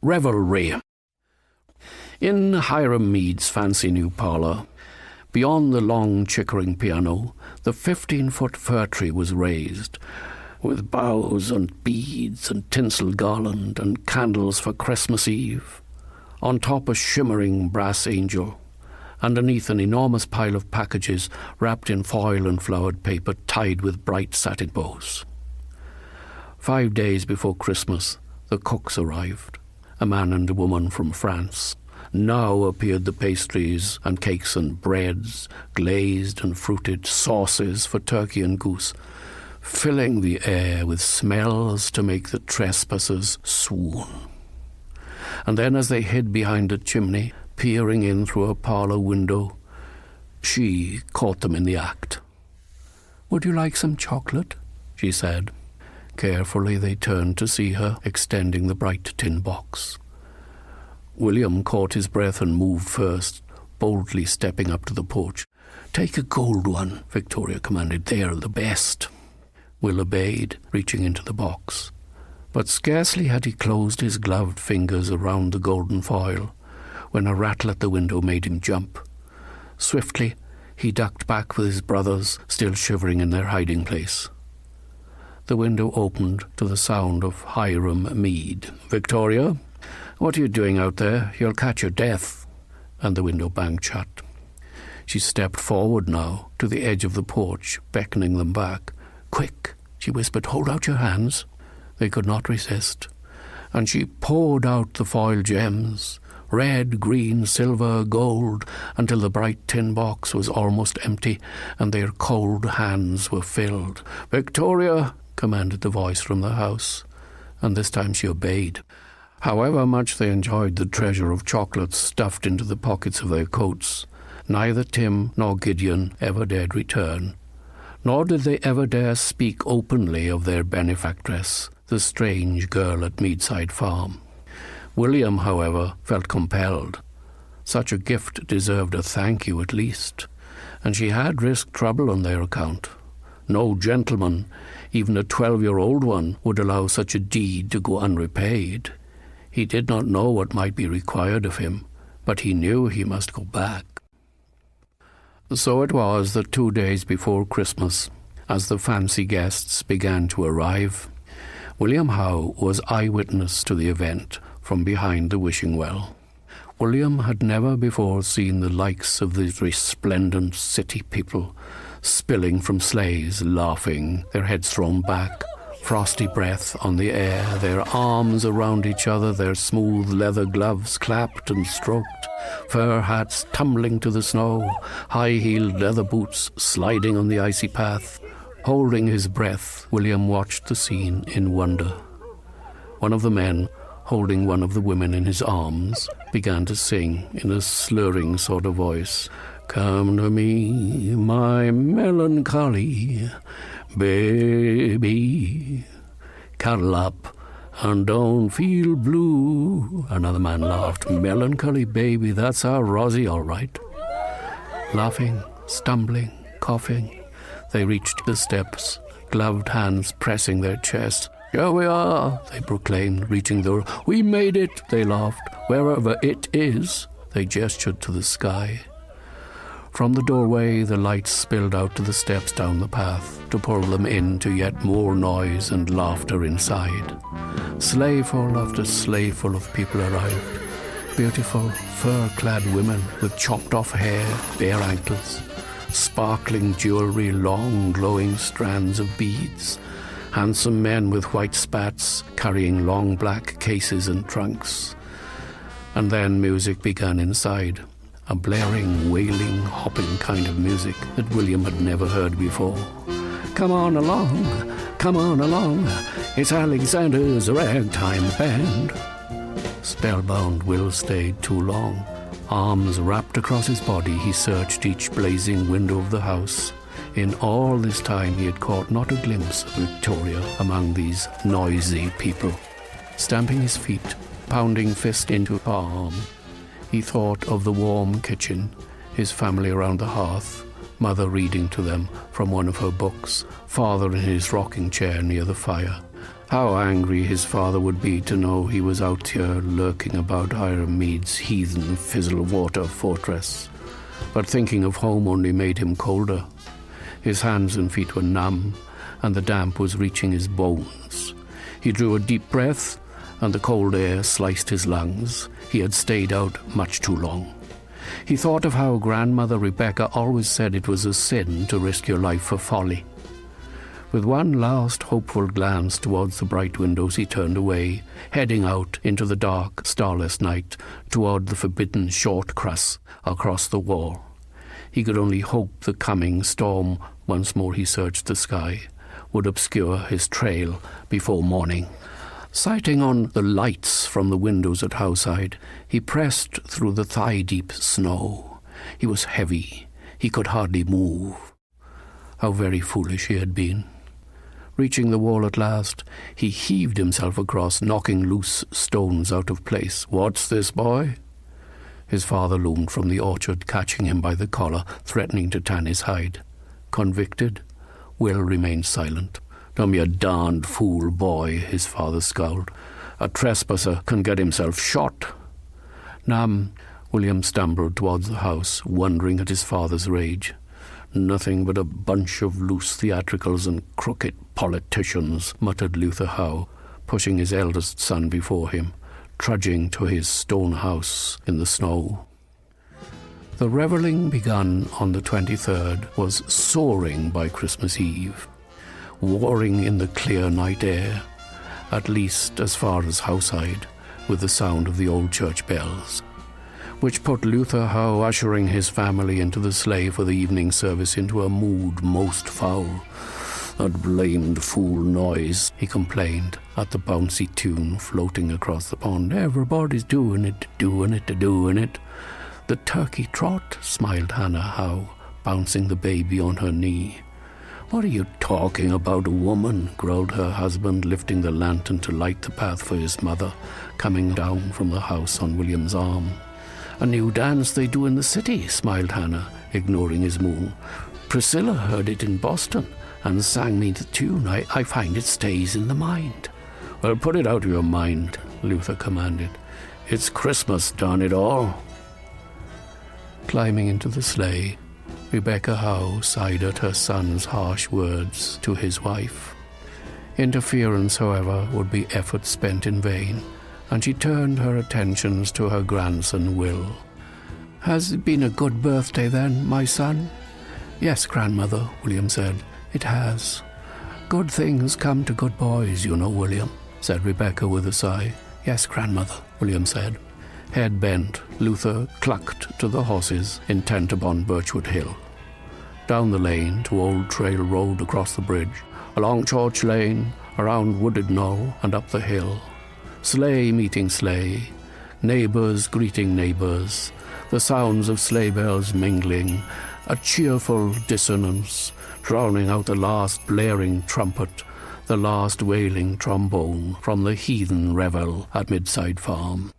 Revelry. In Hiram Mead's fancy new parlour, beyond the long Chickering piano, the 15-foot fir tree was raised, with boughs and beads and tinsel garland and candles for Christmas Eve. On top a shimmering brass angel. Underneath an enormous pile of packages wrapped in foil and flowered paper tied with bright satin bows. 5 days before Christmas, the cooks arrived, a man and a woman from France. Now appeared the pastries and cakes and breads, glazed and fruited sauces for turkey and goose, filling the air with smells to make the trespassers swoon. And then as they hid behind a chimney, peering in through a parlour window, she caught them in the act. "Would you like some chocolate?" she said. Carefully they turned to see her, extending the bright tin box. William caught his breath and moved first, boldly stepping up to the porch. "Take a gold one," Victoria commanded. "They're the best." Will obeyed, reaching into the box. But scarcely had he closed his gloved fingers around the golden foil when a rattle at the window made him jump. Swiftly, he ducked back with his brothers, still shivering in their hiding place. The window opened to the sound of Hiram Mead. "Victoria, what are you doing out there? You'll catch your death." And the window banged shut. She stepped forward now, to the edge of the porch, beckoning them back. "Quick," she whispered, "hold out your hands." They could not resist, and she poured out the foil gems, red, green, silver, gold, until the bright tin box was almost empty, and their cold hands were filled. "Victoria," commanded the voice from the house, and this time she obeyed. However much they enjoyed the treasure of chocolates stuffed into the pockets of their coats, neither Tim nor Gideon ever dared return, nor did they ever dare speak openly of their benefactress, the strange girl at Meadside Farm. William, however, felt compelled. Such a gift deserved a thank you at least, and she had risked trouble on their account. No gentleman, even a 12-year-old one, would allow such a deed to go unrepaid. He did not know what might be required of him, but he knew he must go back. So it was that 2 days before Christmas, as the fancy guests began to arrive, William Howe was eyewitness to the event from behind the wishing well. William had never before seen the likes of these resplendent city people spilling from sleighs, laughing, their heads thrown back, frosty breath on the air, their arms around each other, their smooth leather gloves clapped and stroked, fur hats tumbling to the snow, high-heeled leather boots sliding on the icy path. Holding his breath, William watched the scene in wonder. One of the men, holding one of the women in his arms, began to sing in a slurring sort of voice, "Come to me, my melancholy baby, cuddle up and don't feel blue." Another man laughed. "Melancholy baby, that's our Rosie, all right." Laughing, stumbling, coughing, they reached the steps, gloved hands pressing their chests. "Here we are," they proclaimed, reaching the door. "We made it," they laughed. "Wherever it is," they gestured to the sky. From the doorway, the lights spilled out to the steps down the path to pull them into yet more noise and laughter inside. Sleighful after sleighful of people arrived. Beautiful, fur-clad women with chopped-off hair, bare ankles, sparkling jewelry, long glowing strands of beads, handsome men with white spats carrying long black cases and trunks. And then music began inside, a blaring, wailing, hopping kind of music that William had never heard before. Come on along, it's Alexander's ragtime band." Spellbound, Will stayed too long. Arms wrapped across his body, he searched each blazing window of the house. In all this time he had caught not a glimpse of Victoria among these noisy people. Stamping his feet, pounding fist into palm, he thought of the warm kitchen, his family around the hearth, mother reading to them from one of her books, father in his rocking chair near the fire, How angry his father would be to know he was out here lurking about Hiram Mead's heathen fizzle-water fortress. But thinking of home only made him colder. His hands and feet were numb, and the damp was reaching his bones. He drew a deep breath, and the cold air sliced his lungs. He had stayed out much too long. He thought of how Grandmother Rebecca always said it was a sin to risk your life for folly. With one last hopeful glance towards the bright windows, he turned away, heading out into the dark, starless night toward the forbidden short cress across the wall. He could only hope the coming storm, once more he searched the sky, would obscure his trail before morning. Sighting on the lights from the windows at Howside, he pressed through the thigh-deep snow. He was heavy. He could hardly move. How very foolish he had been. Reaching the wall at last, he heaved himself across, knocking loose stones out of place. "What's this, boy?" His father loomed from the orchard, catching him by the collar, threatening to tan his hide. Convicted, Will remained silent. "Don't be a darned fool, boy," his father scowled. "A trespasser can get himself shot." Numb, William stumbled towards the house, wondering at his father's rage. "Nothing but a bunch of loose theatricals and crooked politicians," muttered Luther Howe, pushing his eldest son before him, trudging to his stone house in the snow. The revelling begun on the 23rd was soaring by Christmas Eve, warring in the clear night air, at least as far as Howside, with the sound of the old church bells, which put Luther Howe ushering his family into the sleigh for the evening service into a mood most foul. "That blamed fool noise," he complained at the bouncy tune floating across the pond. "Everybody's doing it, doing it, doing it." "The turkey trot," smiled Hannah Howe, bouncing the baby on her knee. "What are you talking about, woman?" growled her husband, lifting the lantern to light the path for his mother, coming down from the house on William's arm. "A new dance they do in the city," smiled Hannah, ignoring his moon. "Priscilla heard it in Boston and sang me the tune. I find it stays in the mind." "Well, put it out of your mind," Luther commanded. "It's Christmas, darn it all." Climbing into the sleigh, Rebecca Howe sighed at her son's harsh words to his wife. Interference, however, would be effort spent in vain, and she turned her attentions to her grandson Will. "Has it been a good birthday then, my son?" "Yes, grandmother," William said. "It has." "Good things come to good boys, you know, William," said Rebecca with a sigh. "Yes, grandmother," William said. Head bent, Luther clucked to the horses, intent upon Birchwood Hill. Down the lane to Old Trail Road across the bridge, along Church Lane, around Wooded Knoll, and up the hill. Sleigh meeting sleigh, neighbours greeting neighbours, the sounds of sleigh bells mingling, a cheerful dissonance, drowning out the last blaring trumpet, the last wailing trombone from the heathen revel at Midside Farm.